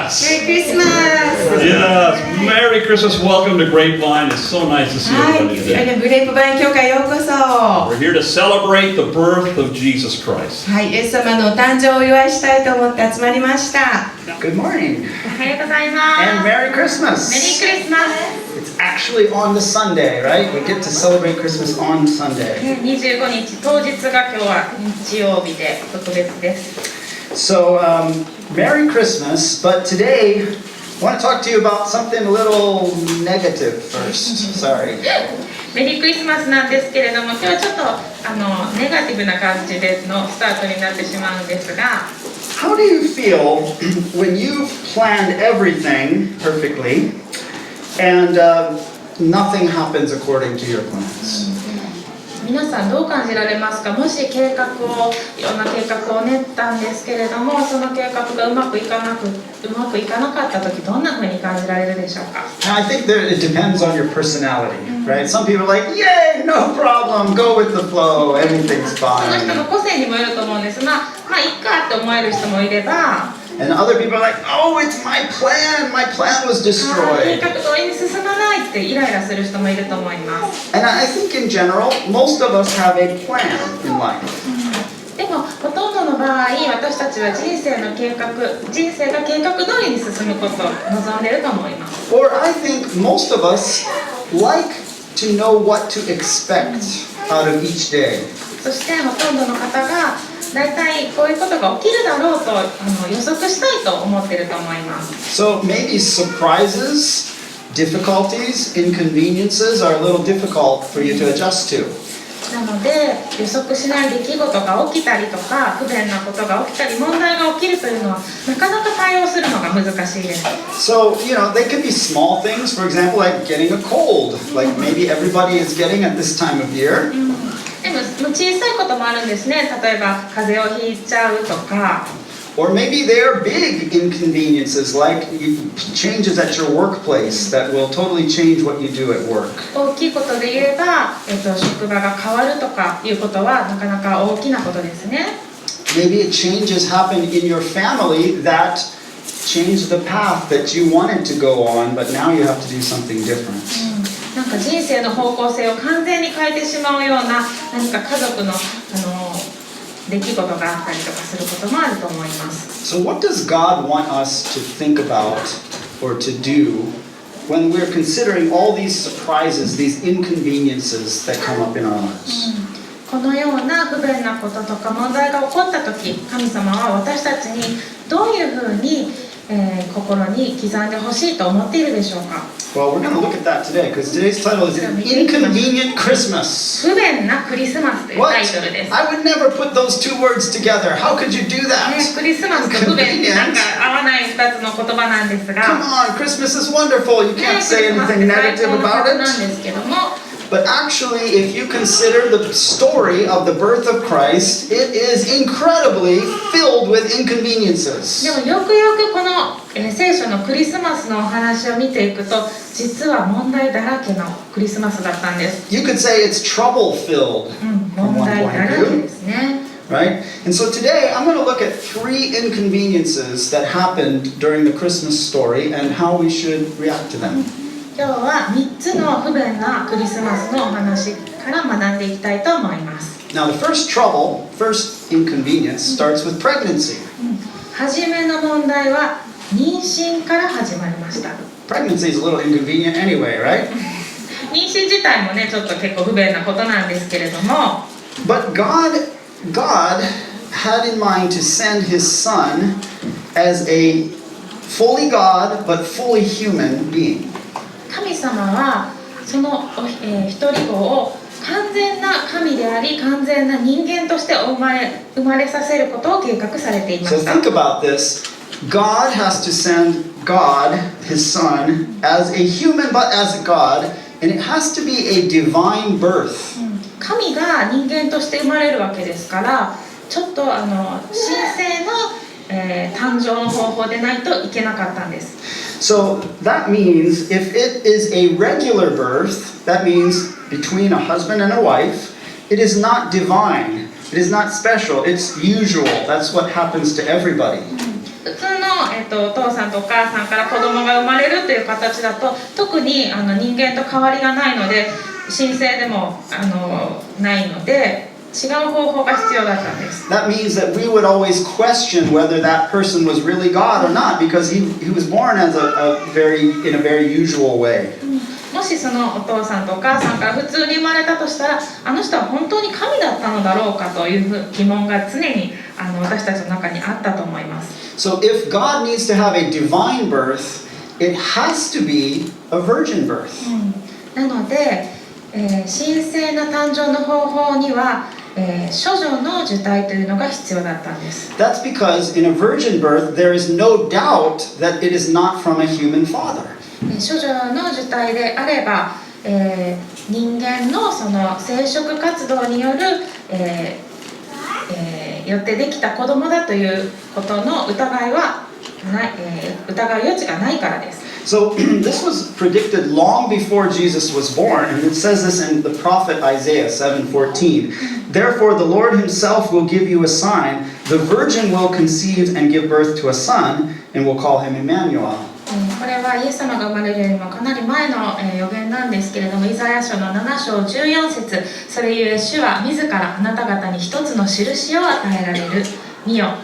Christmas! Merry Christmas! Yes, Merry Christmas. Welcome to Grapevine. It's so nice to see は everybody い、 today. グレープバイン教会ようこそ。は We're here to celebrate the birth of Jesus Christ. い、イエス様のお誕生をお祝いしたいと思って集まりました。 Good morning おはようございます。 and Merry メリー Christmas. クリスマス。 It's actually on the Sunday, right? We get to celebrate Christmas on Sunday. 25日当日が今日は日曜日で特別です。 So, Merry Christmas, but today I want to talk to you about something a little negative first. Sorry. メリークリスマスなんですけれども、今日はちょっとネガティブな感じでのスタートになってしまうんですが、 How do you feel when you've planned everything perfectly and nothing happens according to your plans? 皆さんどう感じられますか？もしいろんな計画を練ったんですけれども、その計画がうまくいかなかった時、どんな風に感じられるでしょうか？ I think it depends on your personality, right? Some people are like, yay, no problem, go with the flow, everything's その人 fine. の個性にもよると思うんです。まあいっかって思える人もいれば、 And other people are like, oh, it's my plan was 計 destroyed. 画通りに進まないってイライラする人もいると思います。 And I think in general, most of us have a plan in life. でもほとんどの場合、私たちは人生が計画通りに進むことを望んでいると思います。 Or I think most of us like to know what to expect out of each day. そしてほとんどの方がだいたいこういうことが起きるだろうと予測したいと思っていると思います。 So maybe surprises, difficulties, inconveniences are a little difficult for you to adjust to. なので予測しない出来事が起きたりとか不便なことが起きたり問題が起きるというのはなかなか対応するのが難しいです。 So, they can be small things, for example, like getting a cold, like maybe everybody is getting at this time of year. でも小さいこともあるんですね。例えば風邪をひいちゃうとか。 Or maybe they're big inconveniences, like changes at your workplace that will totally change what you do at work. 大きいことで言えば、職場が変わるとかいうことはなかなか大きなことですね。 Maybe changes happen in your family that change the path that you wanted to go on, but now you have to do something different. なんか人生の方向性を完全に変えてしまうような何か家族の出来事があったりとかすることもあると思います。 So what does God want us to think about or to do when we're considering all these surprises, these inconveniences that come up in our lives? このような不便なこととか問題が起こった時、神様は私たちにどういうふうに、心に刻んでほしいと思っているでしょうか。 Well, we're going to look at that today because today's title is Inconvenient Christmas. 不便なクリスマスという What? タイトルです。 I would never put those two words together. How could you do that? クリスマスと不便ってなんか合わない2つの言葉なんですが、 Come on, Christmas is wonderful. You ク can't リ say スマスっ anything て最 negative 高のこ about となん it. ですけども、 But actually, if you consider the story of the birth of Christ, it is incredibly filled with inconveniences. でもよくよくこの聖書のクリスマスのお話を見ていくと、実は問題だらけのクリスマスだったんです。 You could say it's trouble-filled 問 from one 題 point だら of け view, ですね。 right? And so today, I'm going to look at 3 inconveniences that happened during the Christmas story and how we should react to them. 今日は3つの不便なクリスマスのお話から学んでいきたいと思います。 Now, the first inconvenience starts with pregnancy. 初めの問題は妊娠から始まりました。 Pregnancy is a little inconvenient anyway, right? 妊娠自体もね、ちょっと結構不便なことなんですけれども、 But God had in mind to send His Son as a fully God but fully human being. 神様はその一人子を完全な神であり完全な人間として生まれさせることを計画されていま So した。 think about this. God has to send God, His Son, as a human but as a God, and it has to be a divine birth. 神が人間として生まれるわけですから、ちょっと神聖な、誕生の方法でないといけなかったんです。 So that means if it is a regular birth, that means between a husband and a wife, it is not divine. It is not special. It's usual. That's what happens to everybody. 普通の、お父さんとお母さんから子供が生まれるという形だと特に人間と変わりがないので神聖でもないので違う方法が必要だったんです。 That means that we would always question whether that person was really God or not because he was born as in a very usual way. もしそのお父さんとお母さんから普通に生まれたとしたらあの人は本当に神だったのだろうかという疑問が常に私たちの中にあったと思います。 So if God needs to have a divine birth, it has to be a virgin birth. なので、神聖な誕生の方法には、処女の受胎というのが必要だったんです。 That's because in a virgin birth, there is no doubt that it is not from a human father. 処女の受胎であれば、人間のその生殖活動による、よってできた子供だということの疑いはない、疑う余地がないからです。 So this was predicted long before Jesus was born, and it says this in the prophet Isaiah 7:14. Therefore the Lord himself will give you a sign. The virgin will conceive and give birth to a son, and will call him Emmanuel. これはイエス様が生まれるよりもかなり前の予言なんですけれども、イザヤ書の7章14節、それゆえ主は自らあなた方に一つの印を与えられる。見よ、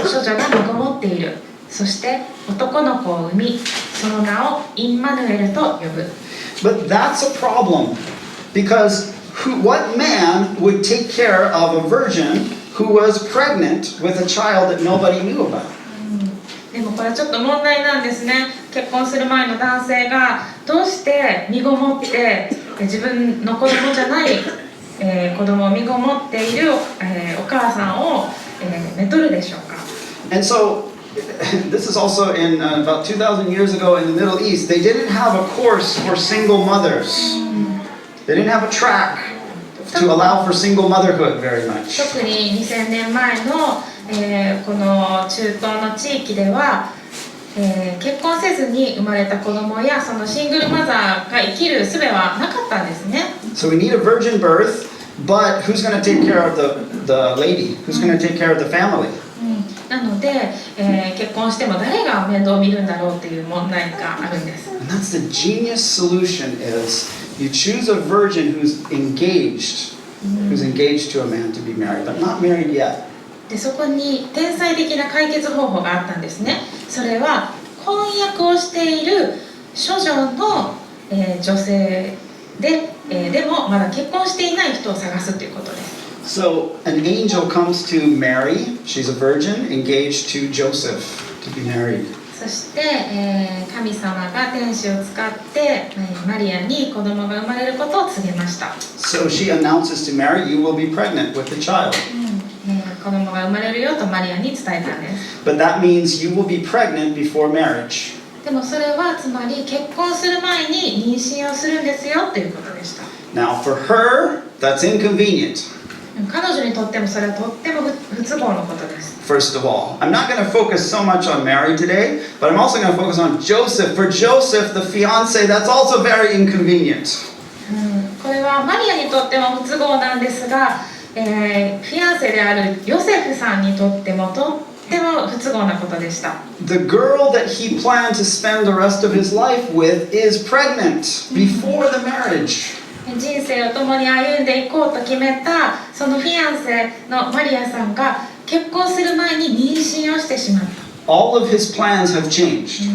処女が身ごもっている。そして男の子を産み、その名をインマヌエルと呼ぶ。 But that's a problem, because what man would take care of a virgin who was pregnant with a child that nobody knew about? でもこれちょっと問題なんですね。結婚する前の男性がどうして身ごもって自分の子供じゃない、子供を身ごもっている、お母さんを、めとるでしょうか。 And so this is also in about 2,000 years ago in the Middle East. They didn't have a course for single mothers. They didn't have a track to allow for single motherhood very much. 特に2000年前の、この中東の地域では、結婚せずに生まれた子供やそのシングルマザーが生きる術はなかったんですね。 So we need a virgin birth, but who's going to take care of the lady? Who's going to take care of the family? なので、結婚しても誰が面倒を見るんだろうという問題があるんです。 And that's the genius solution is you choose a virgin who's engaged to a man to be married, but not married yet. でそこに天才的な解決方法があったんですね。それは婚約をしている処女の、女性で、でもまだ結婚していない人を探すということです。 So an angel comes to Mary, she's a virgin, engaged to Joseph to be married. そして、神様が天使を使って、マリアに子供が生まれることを告げました。 So she announces to Mary, you will be pregnant with a child. 子供が生まれるよとマリアに伝えたんです。 But that means you will be pregnant before marriage. でもそれはつまり結婚する前に妊娠をするんですよということでした。 Now for her, that's inconvenient. 彼女にとってもそれはとっても不都合のことです。 First of all, I'm not going to focus so much on Mary today, but I'm also going to focus on Joseph. For Joseph, the fiancé, that's also very inconvenient. これはマリアにとっても不都合なんですが、フィアンセであるヨセフさんにとってもとっても不都合なことでした。 The girl that he planned to spend the rest of his life with is pregnant before the marriage. 人生を共に歩んでいこうと決めたそのフィアンセのマリアさんが結婚する前に妊娠をしてしまった。 All of his plans have changed.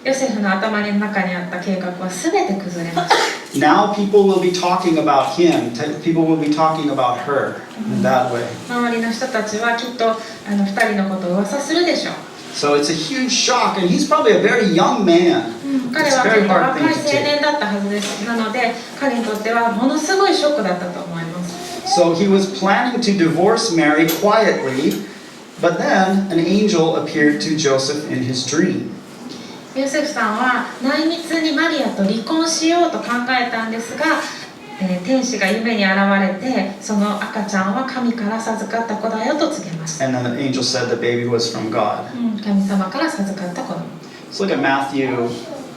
ヨセフの頭の中にあった計画は全て崩れました。 Now people will be talking about him. People will be talking about her in that way. 周りの人たちはきっと2人のことを噂するでしょう。 So it's a huge shock, and he's probably a very young man. 彼 It's は a very 結構 hard 若 thing い to 青 take. 年だったはずです。なので彼にとってはものすごいショックだったと思います。 So he was planning to divorce Mary quietly, but then an angel appeared to Joseph in his dream. ヨセフさんは内密にマリアと離婚しようと考えたんですが、天使が夢に現れてその赤ちゃんは神から授かった子だよと告げました。 And then the angel said the baby was from God. 神様から授かった子供。 Let's look at Matthew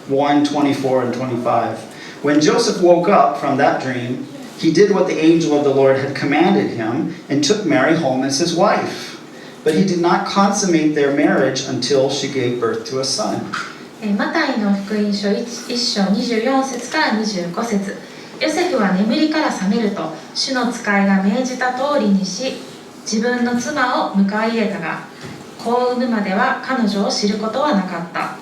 1:24 and 25. When Joseph woke up from that dream, he did what the angel of the Lord had commanded him and took Mary home as his wife. But he did not consummate their marriage until she gave birth to a son. マタイの福音書 1章24節から25節。ヨセフは眠りから覚めると、主の使いが命じた通りにし、自分の妻を迎え入れたが、子を産むまでは彼女を知ることはなかった。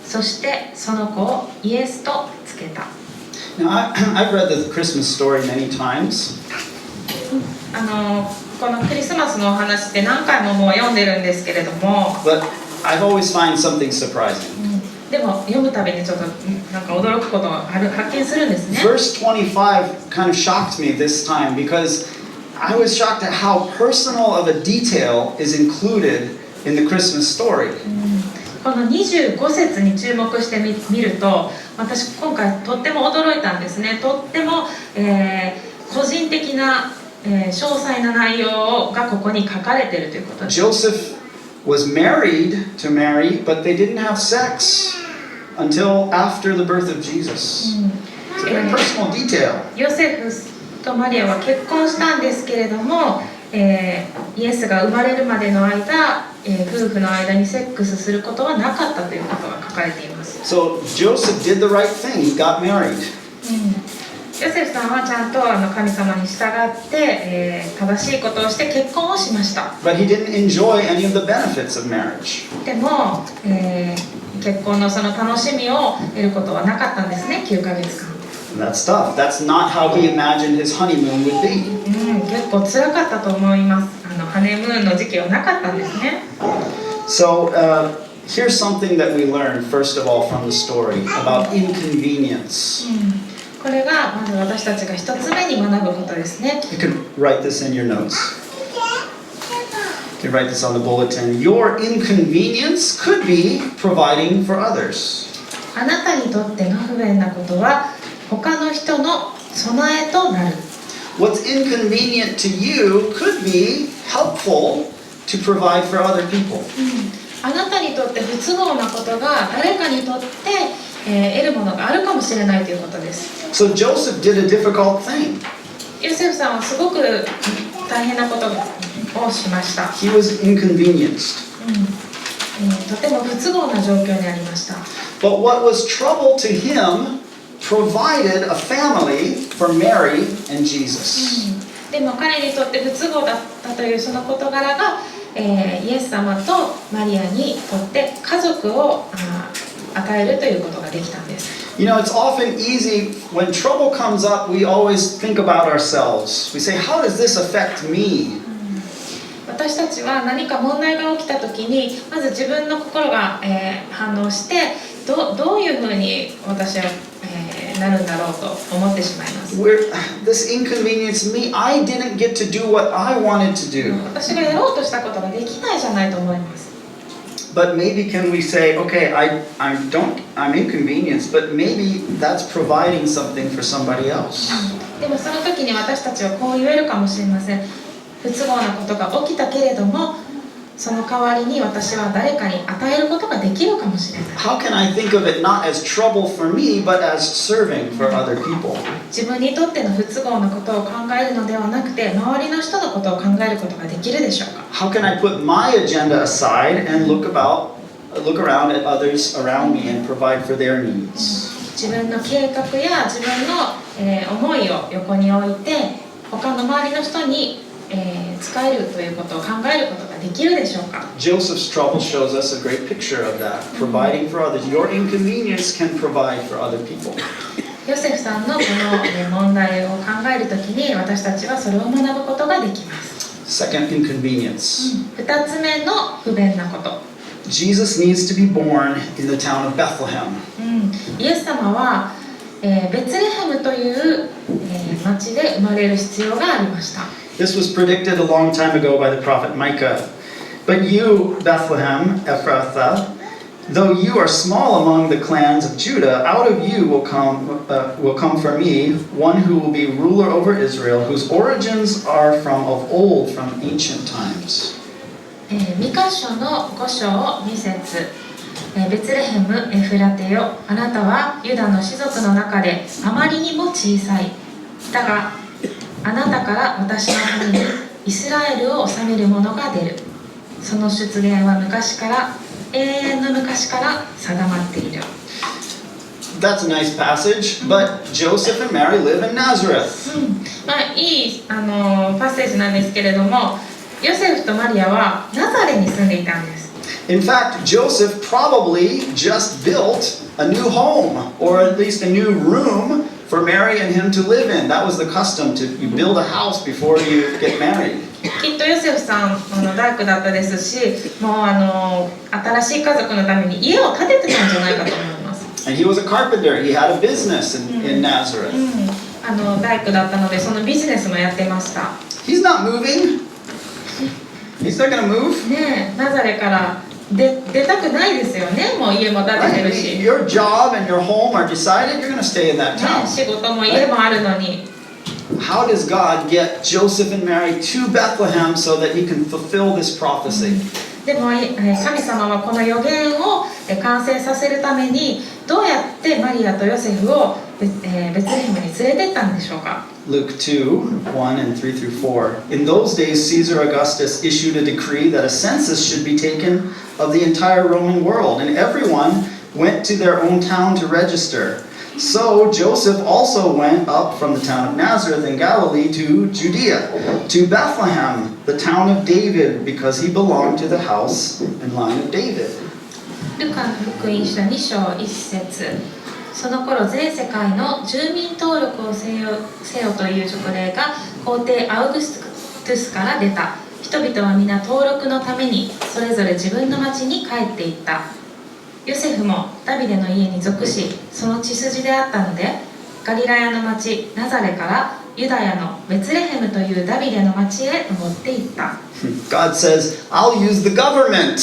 そしてその子をイエスとつけた。Now, I've read the Christmas story many times. このクリスマスのお話って何回ももう読んでるんですけれども、But I've always found something surprising. でも読むたびにちょっとなんか驚くことを発見するんですね。Verse 25 kind of shocked me this time because I was shocked at how personal of a detail is included in the Christmas story. この25節に注目してみると、私今回とっても驚いたんですね。とっても、個人的な、詳細な内容がここに書かれているということです。Joseph was married to Mary, but they didn't have sex until after the birth of Jesus. It's a very personal detail. ヨセフとマリアは結婚したんですけれども、イエスが生まれるまでの間、夫婦の間にセックスすることはなかったということが書かれています。So Joseph did the right thing. He got married. ヨセフさんはちゃんと神様に従って、正しいことをして結婚をしました。But he didn't enjoy any of the benefits of marriage. でも、結婚のその楽しみを得ることはなかったんですね、9ヶ月間。And that's tough. That's not how he imagined his honeymoon would be. 結構辛かったと思います。ハネムーンの時期はなかったんですね。So here's something that we learned, first of all, from the story about inconvenience. これがまず私たちが一つ目に学ぶことですね。You can write this in your notes. You can write this on the bulletin. Your inconvenience could be providing for others. あなたにとっての不便なことは他の人の備えとなる。What's inconvenient to you could be helpful to provide for other people. あなたにとって不都合なことが誰かにとって、得るものがあるかもしれないということです。So Joseph did a difficult thing. ヨセフさんはすごく大変なことをしました。He was inconvenienced. とても不都合な状況にありました。But what was trouble to him provided a family for Mary and Jesus. でも彼にとって不都合だったというその事柄が、イエス様とマリアにとって家族を与えるということができたんです。You know, it's often easy when trouble comes up, we always think about ourselves. We say, how does this affect me? 私たちは何か問題が起きた時にまず自分の心が、反応してどういうふうに私は、なるんだろうと思ってしまいます。This inconvenienced me. I didn't get to do what I wanted to do. 私がやろうとしたことができないじゃないと思います。But maybe can we say, okay, I'm inconvenienced, but maybe that's providing something for somebody else. でもその時に私たちはこう言えるかもしれません。不都合なことが起きたけれども、その代わりに私は誰かに与えることができるかもしれない。How can I think of it not as trouble for me, but as serving for other people? 自分にとっての不都合なことを考えるのではなくて、周りの人のことを考えることができるでしょうか。How can I put my agenda aside and look around at others around me and provide for their needs? 自分の計画や自分の、思いを横に置いて、他の周りの人に使えるということを考えることができるでしょうか。 Joseph's trouble shows us a great picture of that, providing for others. Your inconvenience can provide for other people. ヨセフさんのこの問題を考えるときに私たちはそれを学ぶことができます。Second inconvenience. 2つ目の不便なこと。Jesus needs to be born in the town of Bethlehem. イエス様は、ベツレヘムという、町で生まれる必要がありました。This was predicted a long time ago by the prophet Micah. But you, Bethlehem, Ephrathah, though you are small among the clans of Judah, out of you will come for me one who will be ruler over Israel, whose origins are from of old, from ancient times. ミカ書の5章2節ベツレヘム、エフラテよ、あなたはユダの氏族の中であまりにも小さい。だがあなたから私のためにイスラエルを治める者が出る。その出現は昔から永遠の昔から定まっている。 That's a nice passage, but Joseph and Mary live in Nazareth. まあいいパッセージなんですけれども、ヨセフとマリアはナザレに住んでいたんです。 In fact, Joseph probably just built a new home, or at least a new room for Mary and him to live in. That was the custom, to you build a house before you get married. きっとヨセフさん大工だったですし、もう新しい家族のために家を建ててたんじゃないかと思います。 And he was a carpenter. He had a business in Nazareth. 大工だったのでそのビジネスもやってました。 He's not moving. He's not going to move. ねえ、ナザレから出たくないですよね。もう家も建ててる Right? し、ね、 Your job and your home are decided. You're going to stay in that town. 仕事も家もあるのに。 How does God get Joseph and Mary to Bethlehem so that he can fulfill this prophecy? でも神様はこの予言を完成させるためにどうやってマリアとヨセフをベツレヘムに連れてったんでしょうか。 Luke 2, 1 and 3 through 4. In those days, Caesar Augustus issued a decree that a census should be taken of the entire Roman world, and everyone went to their own town to register. So Joseph also went up from the town of Nazareth in Galilee to Judea, to Bethlehem, the town of David, because he belonged to the house and line of David. ルカの福音書2章1節。その頃全世界の住民登録をせよという勅令が皇帝アウグストゥスから出た。人々は皆登録のためにそれぞれ自分の町に帰っていった。ヨセフもダビデの家に属し、その血筋であったので、ガリラヤの町ナザレからユダヤのベツレヘムというダビデの町へ登っていった。 God says, I'll use the government.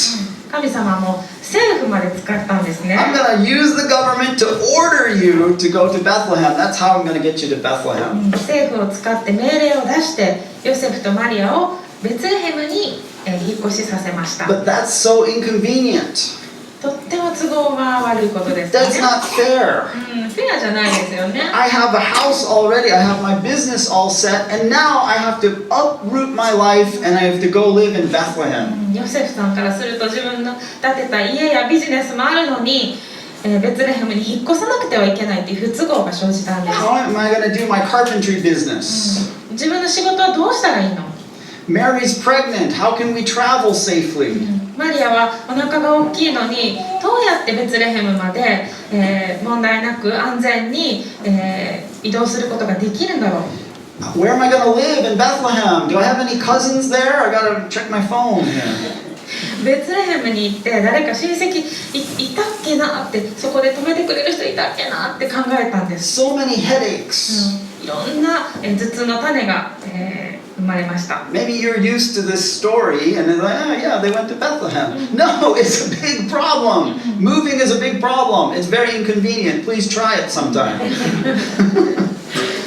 神様も政府まで使ったんですね。 I'm going to use the government to order you to go to Bethlehem. That's how I'm going to get you to Bethlehem. 政府を使って命令を出してヨセフとマリアをベツレヘムに引っ越しさせました。 But that's so inconvenient. とっても都合が悪いことですよね。 That's not fair. フェアじゃないですよね。 I have a house already. I have my business all set. And now I have to uproot my life and I have to go live in Bethlehem. ヨセフさんからすると自分の建てた家やビジネスもあるのに、ベツレヘムに引っ越さなくてはいけないという不都合が生じたんです。 How am I going to do my carpentry business? 自分の仕事はどうしたらいいの？ Mary's pregnant. How can we travel safely? マリアはお腹が大きいのにどうやってベツレヘムまで、問題なく安全に、移動することができるんだろう。 Where am I going to live in Bethlehem? Do I have any cousins there? I got to check my phone here. ベツレヘムに行って誰か親戚 いたっけなって、そこで泊めてくれる人いたっけなって考えたんです。 So many headaches. いろんな頭痛の種が、生まれました。 Maybe you're used to this story and it's like, oh yeah, they went to Bethlehem. No, it's a big problem. Moving is a big problem. It's very inconvenient. Please try it sometime.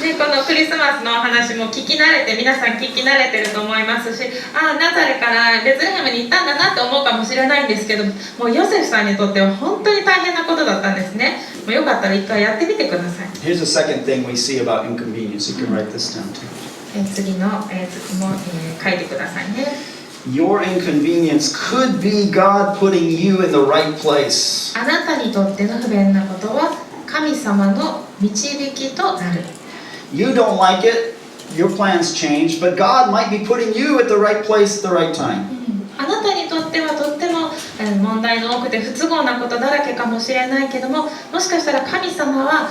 でこのクリスマスのお話も聞き慣れて、皆さん聞き慣れてると思いますし、ナザレからベツレヘムに行ったんだなって思うかもしれないんですけど、もうヨセフさんにとっては本当に大変なことだったんですね。もうよかったら一回やってみてください。 Here's a second thing we see about inconvenience. You can write this down too. 次の、図も、書いてくださいね。 Your inconvenience could be God putting you in the right place. あなたにとっての不便なことは神様の導きとなる。 You don't like it, your plans change, but God might be putting you at the right place at the right time. あなたにとってはとっても問題の多くて不都合なことだらけかもしれないけども、もしかしたら神様は、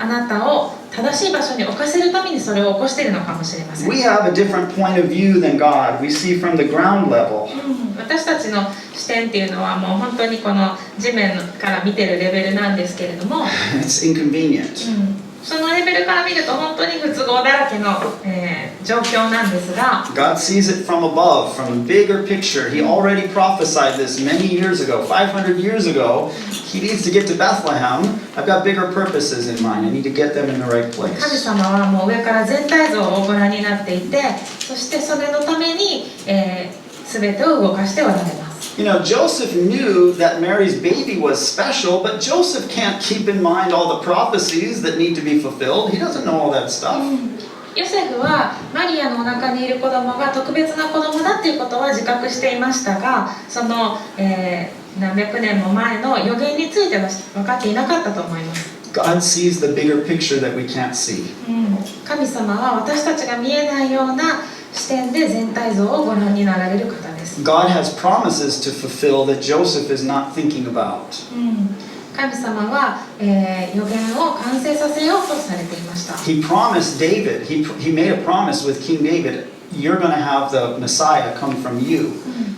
あなたを正しい場所に置かせるためにそれを起こしているのかもしれません。 We have a different point of view than God. We see from the ground level. 私たちの視点っていうのはもう本当にこの地面から見てるレベルなんですけれども、 It's inconvenient. そのレベルから見ると本当に不都合だらけの、状況なんですが、 God sees it from above, from a bigger picture. He already prophesied this many years ago, 500 years ago. He needs to get to Bethlehem. I've got bigger purposes in mind. I need to get them in the right 神 place. 様はもう上から全体像をご覧になっていて、そしてそれのために、全てを動かしておられます。 You know, Joseph knew that Mary's baby was special, but Joseph can't keep in mind all the prophecies that need to be fulfilled. He doesn't know all that stuff. ヨセフはマリアのお腹にいる子供が特別な子供だっていうことは自覚していましたが、その、何百年も前の予言については分かっていなかったと思います。God sees the bigger picture that we can't see. 神様は私たちが見えないような視点で全体像をご覧になられる方です。God has promises to fulfill that Joseph is not thinking about. 神様は、予言を完成させようとされていました。He promised David, he made a promise with King David, you're going to have the Messiah come from you.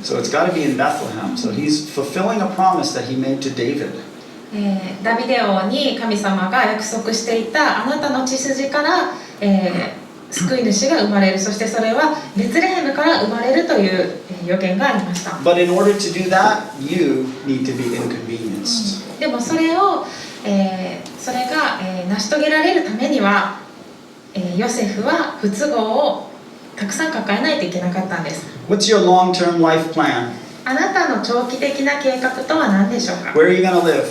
So it's got to be in Bethlehem. So he's fulfilling a promise that he made to David. ダビデ王に神様が約束していたあなたの血筋から、救い主が生まれる、そしてそれはベツレヘムから生まれるという予言がありました。But in order to do that, you need to be inconvenienced. でもそれが、成し遂げられるためには、ヨセフは不都合をたくさん抱えないといけなかったんです。What's your long-term life plan? あなたの長期的な計画とは何でしょうか？ Where are you going to live?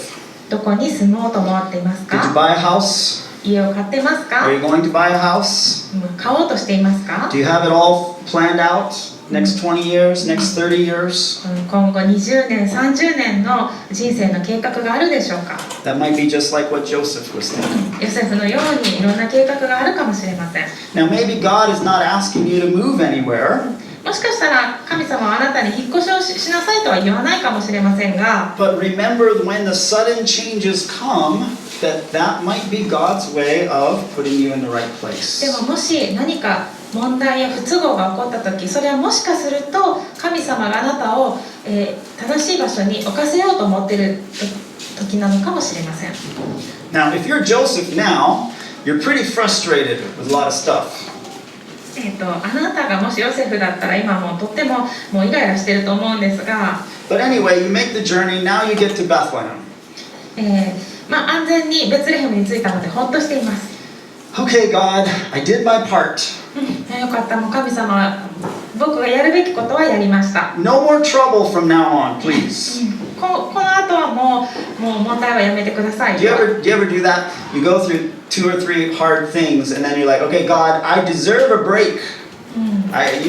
どこに住もうと思っています Did you か？ buy a house? 家を買ってますか？ Are you going to buy a house? 買おうとしていますか？ Do you have it all planned out? Next 20 years? Next 30 years? 今後20年、30年の人生の計画があるでしょうか？ That might be just like what Joseph was thinking. ヨセフのようにいろんな計画があるかもしれません。 Now maybe God is not asking you to move anywhere, もしかしたら神様はあなたに引っ越しをしなさいとは言わないかもしれませんが、 but remember when the sudden changes come, that might be God's way of putting you in the right で place. ももし何か問題や不都合が起こった時、それはもしかすると神様があなたを、正しい場所に置かせようと思っている時なのかもしれません。 Now, if you're Joseph now, you're pretty frustrated with a lot of stuff. あなたがもしヨセフだったら今もうとってもイライラしてると思うんですが、 But anyway, you make the journey, now you get to Bethlehem. 安全にベツレヘムに着いたのでほっとしています。 Okay, God, I did my part. よかった、もう神様、僕がやるべきことはやりました。 No more trouble from now on, please. この後はもう問題はやめてください。 Do you ever do that? You go through 2 or 3 hard things and then you're like, okay, God, I deserve a break.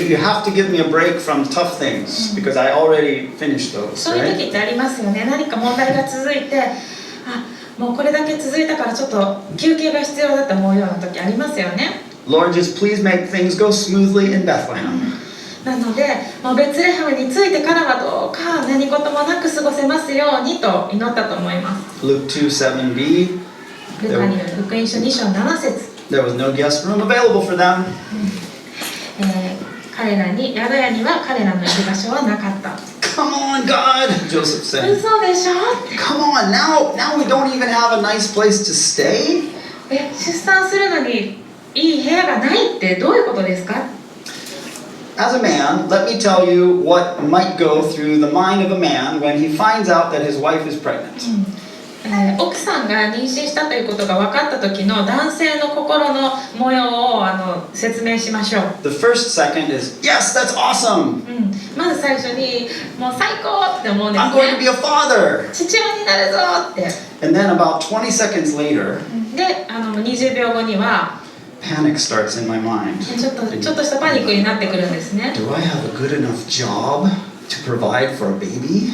You have to give me a break from tough things because I already finished those, そういう right? 時ってありますよね。何か問題が続いて、もうこれだけ続いたからちょっと休憩が必要だと思うような時ありますよね。 Lord, just please make things go smoothly in Bethlehem. なので、もうベツレヘムに着いてからはどうか何事もなく過ごせますようにと祈ったと思います。 Luke 2:7b, ルカによる福音書2章7節、 there was no guest room available for them. 彼らに宿屋には彼らのいる場所はなかった。 Come on, God, Joseph said. 嘘でしょ？ Come on, now we don't even have a nice place to stay. 出産するのにいい部屋がないってどういうことですか？ As a man, let me tell you what might go through the mind of a man when he finds out that his wife is pregnant. 奥さんが妊娠したということが分かった時の男性の心の模様を説明しましょう。 The first second is, yes, that's awesome. まず最初にもう最高って思うんです I'm going to ね。 be a father. 父親になるぞって。 And then about 20 seconds later, で、20秒後には panic starts in my mind. ちょっとしたパニックになってくるんですね。 Do I have a good enough job to provide for a baby?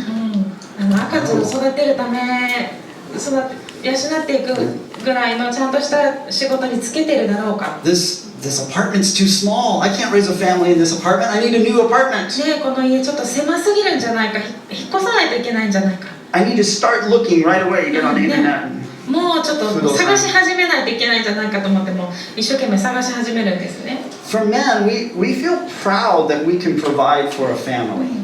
赤ちゃんを育てるため養っていくぐらいのちゃんとした仕事に就けてるだろうか。 This apartment's too small. I can't raise a family in this apartment. I need a new apartment. ね、この家ちょっと狭すぎるんじゃないか、引っ越さないといけないんじゃないか。 I need to start looking right away. Get on the internet. もうちょっと探し始めないといけないんじゃないかと思っても一生懸命探し始めるんですね。 For men, we feel proud that we can provide for a family.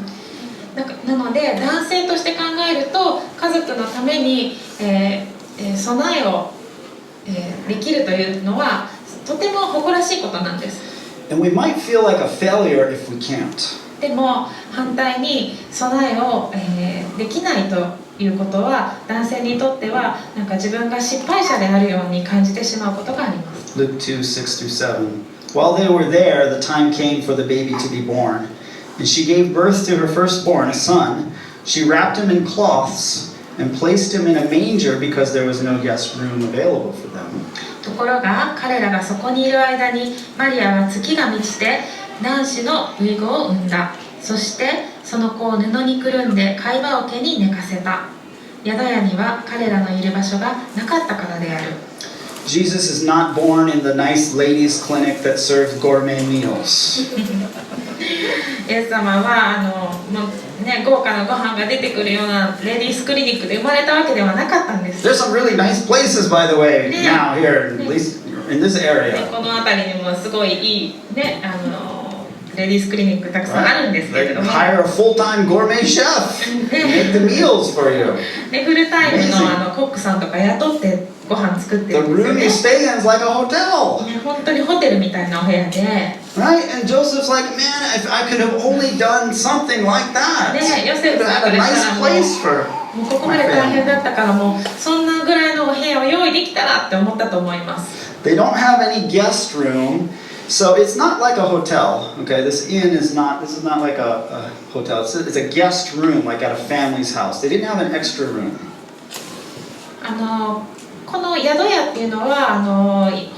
なので男性として考えると家族のために、備えを、できるというのはとても誇らしいことなんです。 And we might feel like a failure if we can't. でも反対に備えを、できないということは男性にとってはなんか自分が失敗者であるように感じてしまうことがあります。 Luke 2:6-7. While they were there, the time came for the baby to be born. And she gave birth to her firstborn, a son. She wrapped him in cloths and placed him in a manger because there was no guest room available for them. ころが彼らがそこにいる間にマリアは月が満ちて男子の遺子を産んだ。そしてその子を布にくるんで貝羽桶に寝かせた。宿屋には彼らのいる場所がなかったからである。 Jesus is not born in the nice ladies' clinic that serves gourmet meals. イエス様はもうね、豪華なご飯が出てくるようなレディースクリニックで生まれたわけではなかったんです。 There's some really nice places, by the way, Yeah. now here, at least in this で area. この辺りにもすごいいい、ね、レディースクリニックたくさんあるんですけれ They ども、 hire a full-time gourmet chef to make the meals for you. でフルタイムのコックさんとか雇ってご飯作って The るんですよ room ね you。stay in is like a hotel. ね、本当にホテルみたいなお部屋で、ね、 Right? And Joseph's like, man, if I could have only done something like that, ヨ I セ could フ have さん had か a ら nice したらもう、 place for もうここまで大変だったからもうそんなぐらいのお部屋を用意できたらって思ったと思います。 They don't have any guest room, so it's not like a hotel. Okay, this is not like a hotel. It's a guest room, like at a family's house. They didn't have an extra room. この宿屋っていうのは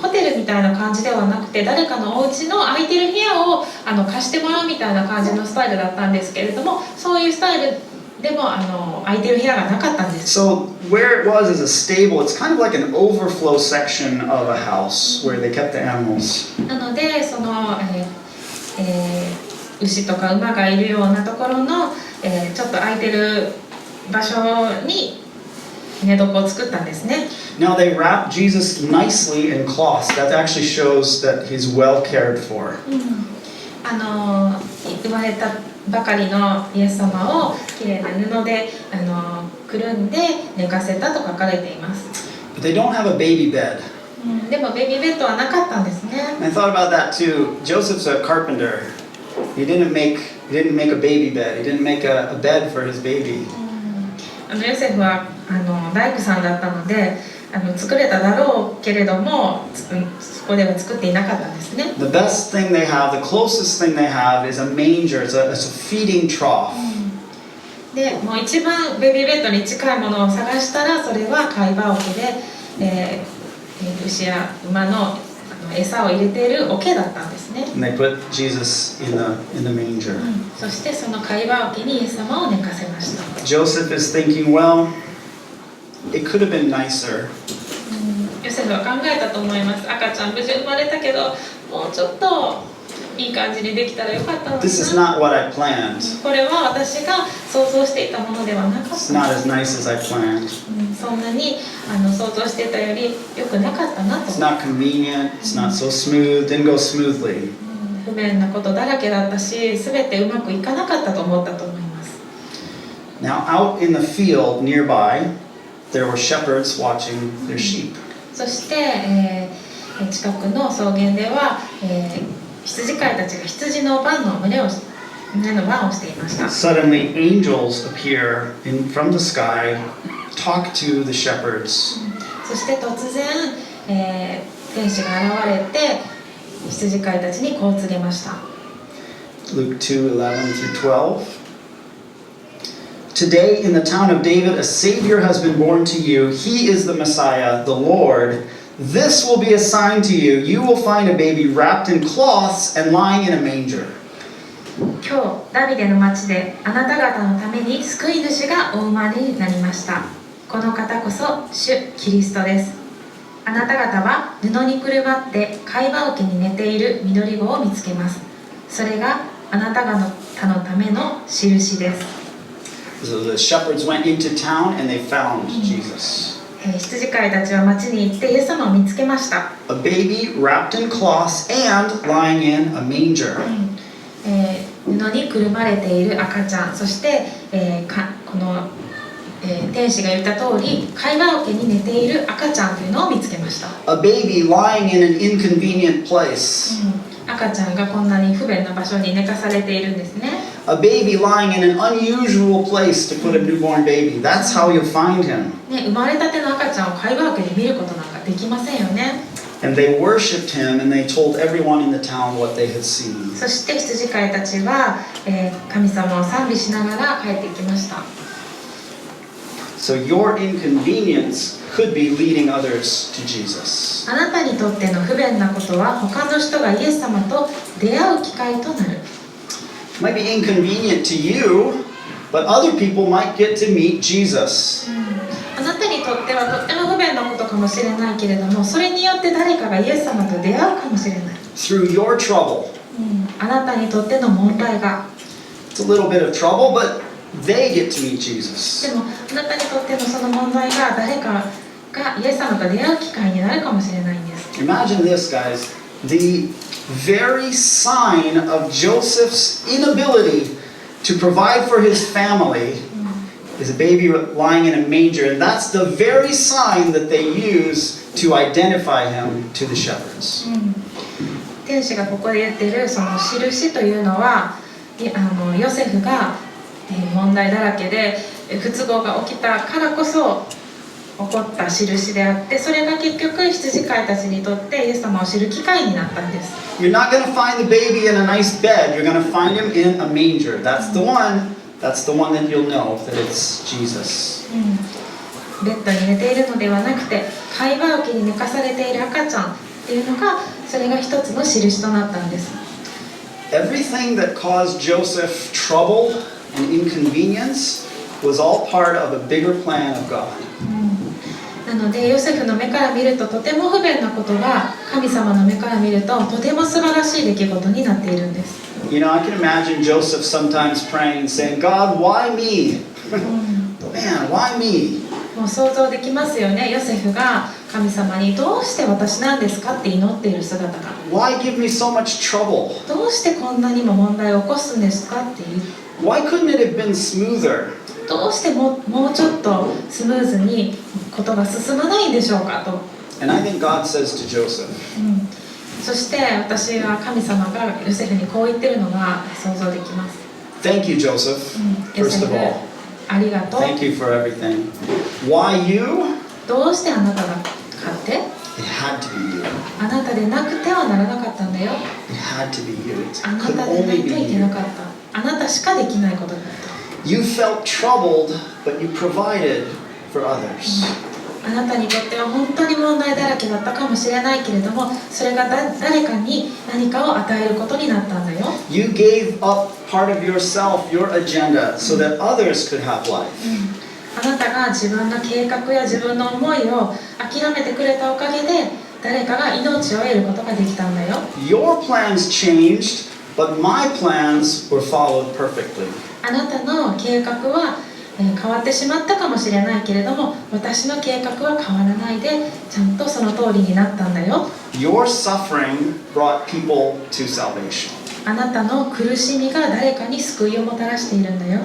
ホテルみたいな感じではなくて、誰かのお家の空いてる部屋を貸してもらうみたいな感じのスタイルだったんですけれども、そういうスタイルでも空いてる部屋がなかったんです。 So where it was is a stable. It's kind of like an overflow section of a house where they kept the animals. なのでその、牛とか馬がいるようなところの、ちょっと空いてる場所に寝床を作ったんですね。 Now they wrap Jesus nicely in cloths. That actually shows that he's well cared for. 生まれたばかりのイエス様をきれいな布でくるんで寝かせたと書かれています。 But they don't have a baby bed. でもベビーベッドはなかったんですね。 And I thought about that too. Joseph's a carpenter. He didn't make a baby bed. He didn't make a bed for his baby. ヨセフは大工さんだったので作れただろうけれどもそこでは作っていなかったんですね。 The best thing they have, the closest thing they have is a manger. It's a feeding trough. でもう一番ベビーベッドに近いものを探したらそれは貝羽桶で、牛や馬の餌を入れている桶だったんですね。 And they put Jesus in the manger. そしてその貝羽桶にイエス様を寝かせました。 Joseph is thinking, well, it could have been nicer. ヨセフは考えたと思います。赤ちゃん無事生まれたけどもうちょっといい感じにできたらよかったのに This is な。 not what I planned. これは私が想像していたものではなかった。 It's not as nice as I planned. そんなに想像していたより良くなかったなと。 It's not convenient. It's not so smooth. Didn't go smoothly. 不便なことだらけだったし、全てうまくいかなかったと思ったと思います。 Now, out in the field nearby, there were shepherds watching their sheep. そして、近くの草原では、羊飼いたちが羊の番の群れの番をしていました。 Suddenly, angels appear from the sky, talk to the shepherds. そして突然、天使が現れて羊飼いたちにこう告げました。 Luke 2:11-12. Today in the town of David, a Savior has been born to you. He is the Messiah, the Lord. This will be a sign to you. You will find a baby wrapped in cloths and lying in a manger. 今日ダビデの町であなた方のために救い主がお生まれになりました。この方こそ主キリストです。あなた方は布にくるまって貝羽桶に寝ている緑子を見つけます。それがあなた方のための印です。 So the shepherds went into town and they found Jesus. 羊飼いたちは町に行ってイエス様を見つけました。 A baby wrapped in cloths and lying in a manger. 布にくるまれている赤ちゃん、そして、この、天使が言った通り貝羽桶に寝ている赤ちゃんというのを見つけました。 A baby lying in an inconvenient place. 赤ちゃんがこんなに不便な場所に寝かされているんですね。 A baby lying in an unusual place to put a newborn baby. That's how you'll find him. ね、生まれたての赤ちゃんを貝羽桶で見ることなんかできませんよね。 And they worshipped him and they told everyone in the town what they had seen. そして羊飼いたちは、神様を賛美しながら帰っていきました。So your inconvenience could be leading others to Jesus. あなたにとっての不便なことは他の人がイエス様と出会う機会となる。 It might be inconvenient to you, but other people might get to meet Jesus. あなたにとってはとっても不便なことかもしれないけれども、それによって誰かがイエス様と出会うかもしれない。 Through your trouble. あなたにとっての問題が。 It's a little bit of trouble, but they get to meet Jesus. でもあなたにとってのその問題が誰かがイエス様と出会う機会になるかもしれないんです。 Imagine this, guys. The very sign of Joseph's inability to provide for his family is a baby lying in a manger, and that's the very sign that they use to identify him to the shepherds. 天使がここで言っているその印というのは、ヨセフが問題だらけで不都合が起きたからこそ起こった印であって、それが結局羊飼いたちにとってイエス様を知る機会になったんです。 You're not going to find the baby in a nice bed. You're going to find him in a manger. That's the one that you'll know that it's Jesus. ベッドに寝ているのではなくて、飼い葉桶に寝かされている赤ちゃんっていうのが、それが一つの印となったんです。 Everything that caused Joseph trouble and inconvenience was all part of a bigger plan of God. なのでヨセフの目から見るととても不便なことが神様の目から見るととても素晴らしい出来事になっているんです。 You know, I can imagine Joseph sometimes praying and saying, God, why me? Man, why me? もう想像できますよね。ヨセフが神様にどうして私なんですかって祈っている姿が。 Why give me so much trouble? どうしてこんなにも問題を起こすんですかっていう。 Why couldn't it have been smoother? どうしてもうちょっとスムーズにことが進まないんでしょうかと。 And I think God says to Joseph, そして私は神様がヨセフにこう言ってるのが想像できます。 Thank you, Joseph, ヨ first セ of フ all. ありがとう。 Thank you for everything. Why you? どうしてあなたが勝って It had to be you. あなたでなくてはならなかったんだよ。 It had to be you. It あな could たでない only とい be けな you. かった。あなたしかできないことだった。 You felt troubled, but you provided for others. あなたにとっては本当に問題だらけだったかもしれないけれども、それが誰かに何かを与えることになったんだよ。 You gave up part of yourself, your agenda, so that others could have life. あなたが自分の計画や自分の思いを諦めてくれたおかげで誰かが命を得ることができたんだよ。 Your plans changed, but my plans were followed perfectly. あなたの計画は変わってしまったかもしれないけれども、私の計画は変わらないでちゃんとその通りになったんだよ。 Your suffering brought people to salvation. あなたの苦しみが誰かに救いをもたらしているんだよ。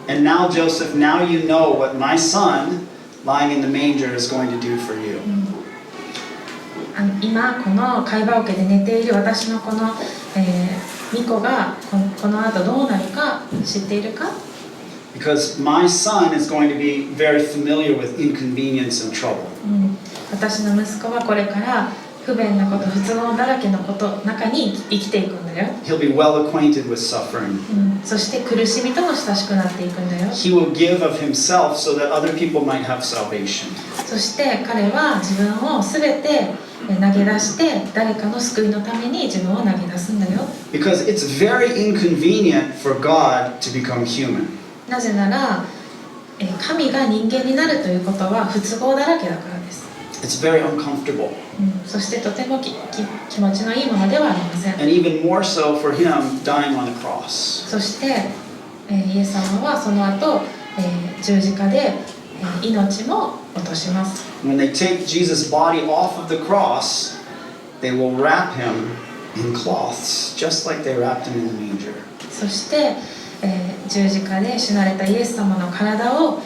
And now, Joseph, now you know what my son lying in the manger is going to do for you. 今この飼い葉桶で寝ている私のこの、巫女がこの後どうなるか知っているか？ Because my son is going to be very familiar with inconvenience and trouble. 私の息子はこれから不便なこと、不都合だらけのこと中に生きていくんだよ。 He'll be well acquainted with suffering. そして苦しみとも親しくなっていくんだよ。 He will give of himself so that other people might have salvation. そして彼は自分をすべて投げ出して誰かの救いのために自分を投げ出すんだよ。 Because it's very inconvenient for God to become human. なぜなら神が人間になるということは不都合だらけだからです。 It's very uncomfortable. そしてとても気持ちのいいものではありません。 And even more so for him dying on the cross. そして、イエス様はその後、十字架で、命も落とします。 When they take Jesus' body off of the cross, they will wrap him in cloths, just like they wrapped him in the manger. そして、十字架で死なれたイエス様の体を、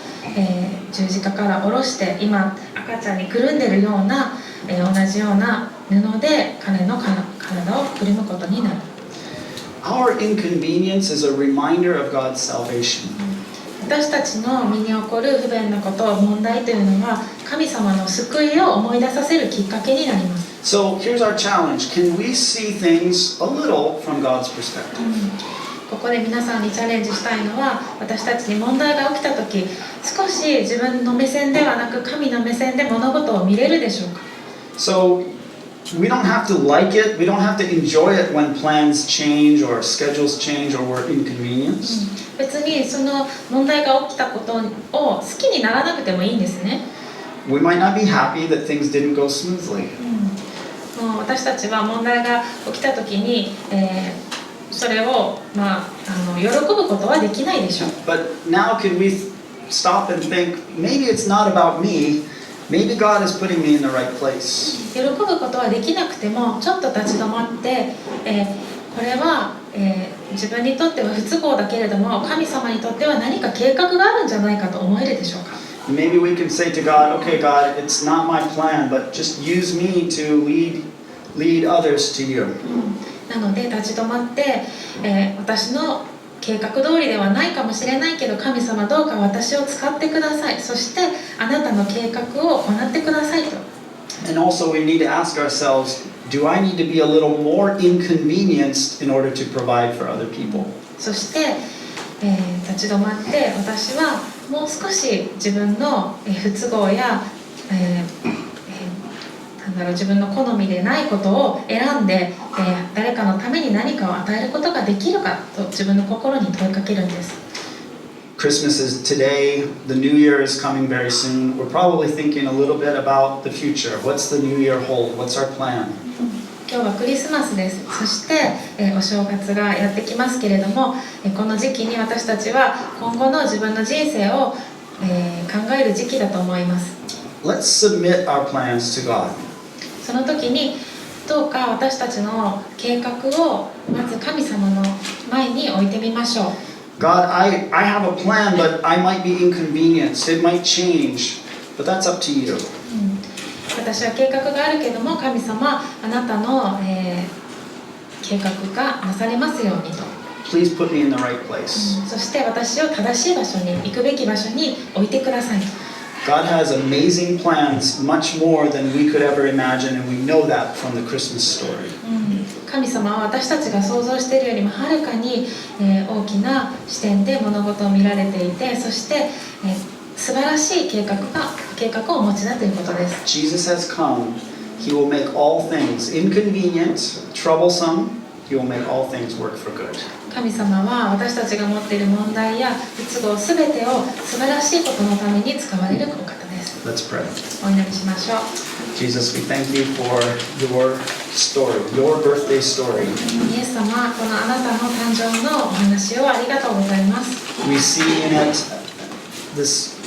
十字架から下ろして今赤ちゃんにくるんでるような、同じような布で彼の体をくるむことになる。 Our inconvenience is a reminder of God's salvation. 私たちの身に起こる不便なこと、問題というのは神様の救いを思い出させるきっかけになります。 So here's our challenge. Can we see things a little from God's perspective? ここで皆さんにチャレンジしたいのは、私たちに問題が起きた時、少し自分の目線ではなく神の目線で物事を見れるでしょうか。 So we don't have to like it, we don't have to enjoy it when plans change or schedules change or we're inconvenienced. 別にその問題が起きたことを好きにならなくてもいいんですね。We might not be happy that things didn't go smoothly. もう私たちは問題が起きた時に、それを、喜ぶことはできないでしょう。 But now can we stop and think, maybe it's not about me, maybe God is putting me in the right place. 喜ぶことはできなくてもちょっと立ち止まって、これは、自分にとっては不都合だけれども神様にとっては何か計画があるんじゃないかと思えるでしょうか。 Maybe we can say to God, okay, God, it's not my plan, but just use me to lead others to you. なので立ち止まって、私の計画通りではないかもしれないけど神様どうか私を使ってください。そしてあなたの計画を行ってくださいと。 And also we need to ask ourselves, do I need to be a little more inconvenienced in order to provide for other people? そして、立ち止まって私はもう少し自分の不都合や、自分の好みでないことを選んで、誰かのために何かを与えることができるかと自分の心に問いかけるんです。 Christmas is today, the new year is coming very soon. We're probably thinking a little bit about the future. What's the new year hold? What's our plan? 今日はクリスマスです。そして、お正月がやってきますけれども、この時期に私たちは今後の自分の人生を、考える時期だと思います。 Let's submit our plans to God. その時にどうか私たちの計画をまず神様の前に置いてみましょう。 God, I have a plan, but I might be inconvenienced. It might change, but that's up to you. 私は計画があるけども神様あなたの、計画がなされますようにと。 Please put me in the right place. そして私を正しい場所に行くべき場所に置いてくださいと。 God has amazing plans, much more than we could ever imagine, and we know that from the Christmas story. 神様は私たちが想像しているよりもはるかに、大きな視点で物事を見られていて、そして、素晴らしい計画をお持ちだということです。 Jesus has come. He will make all things inconvenient, troublesome. He will make all things work for good. 神様は私たちが持っている問題や不都合すべてを素晴らしいことのために使われるお方です。 Let's pray. お祈りしましょう。 Jesus, we thank you for your story, your birthday story. イエス様、このあなたの誕生のお話をありがとうございます。 We see in it this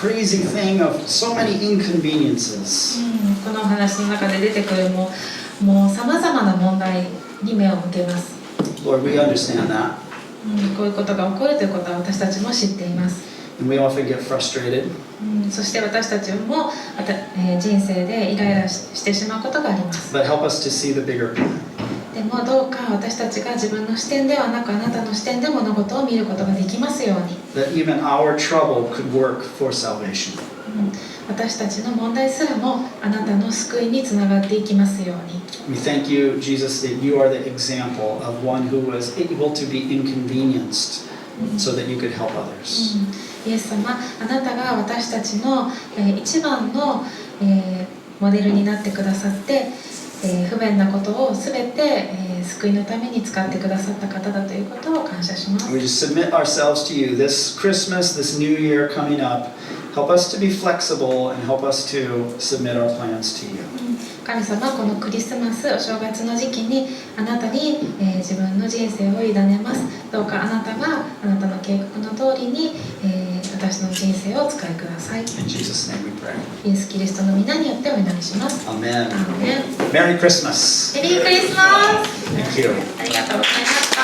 crazy thing of so many inconveniences. このお話の中で出てくるもうさまざまな問題に目を向けます。 Lord, we understand that. こういうことが起こるということは私たちも知っています。 And we often get frustrated. そして私たちも人生でイライラしてしまうことがあります。 But help us to see the bigger plan. でもどうか私たちが自分の視点ではなくあなたの視点で物事を見ることができますように。 That even our trouble could work for salvation. 私たちの問題すらもあなたの救いにつながっていきますように。 We thank you, Jesus, that you are the example of one who was able to be inconvenienced so that you could help others. イエス様、あなたが私たちの一番のモデルになってくださって、不便なことをすべて救いのために使ってくださった方だということを感謝します。 We just submit ourselves to you this Christmas, this new year coming up. Help us to be flexible and help us to submit our plans to you. 神様、このクリスマスお正月の時期にあなたに、自分の人生を委ねます。どうかあなたがあなたの計画の通りに、私の人生をお使いください。 In Jesus' name we pray. イエス・キリストの皆によってお祈りします。 Amen. アーメン。 Merry Christmas. メリークリスマス。 Thank you. ありがとうございました。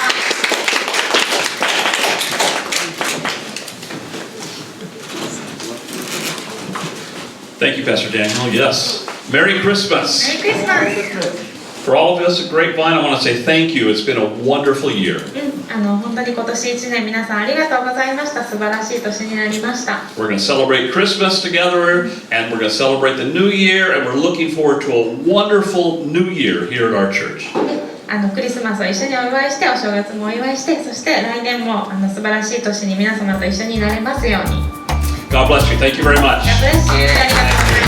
Thank you, Pastor Daniel. Yes. Merry Christmas. メリークリスマス。 For all of us at Grapevine, I want to say thank you. It's been a wonderful year. 本当に今年1年皆さんありがとうございました。素晴らしい年になりました。 We're going to celebrate Christmas together, and we're going to celebrate the new year, and we're looking forward to a wonderful new year here at our church. クリスマスを一緒にお祝いして、お正月もお祝いして、そして来年も素晴らしい年に皆様と一緒になれますように。 God bless you. Thank you very much. God bless you. ありがとうございます。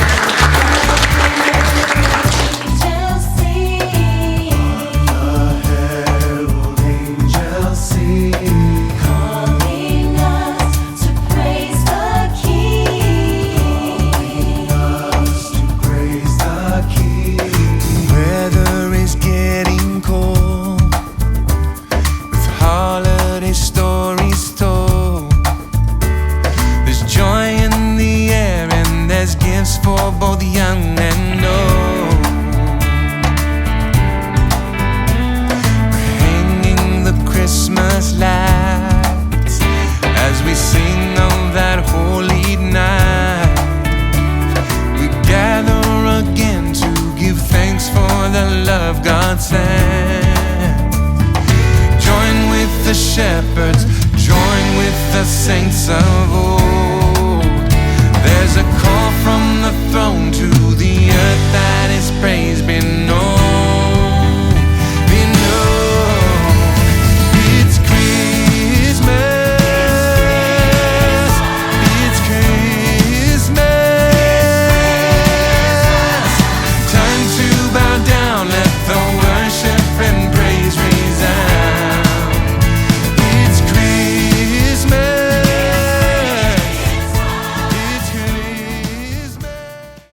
For both young and old, we're hanging the Christmas lights as we sing of that holy night. We gather again to give thanks for the love God sent. Join with the shepherds, join with the saints of old.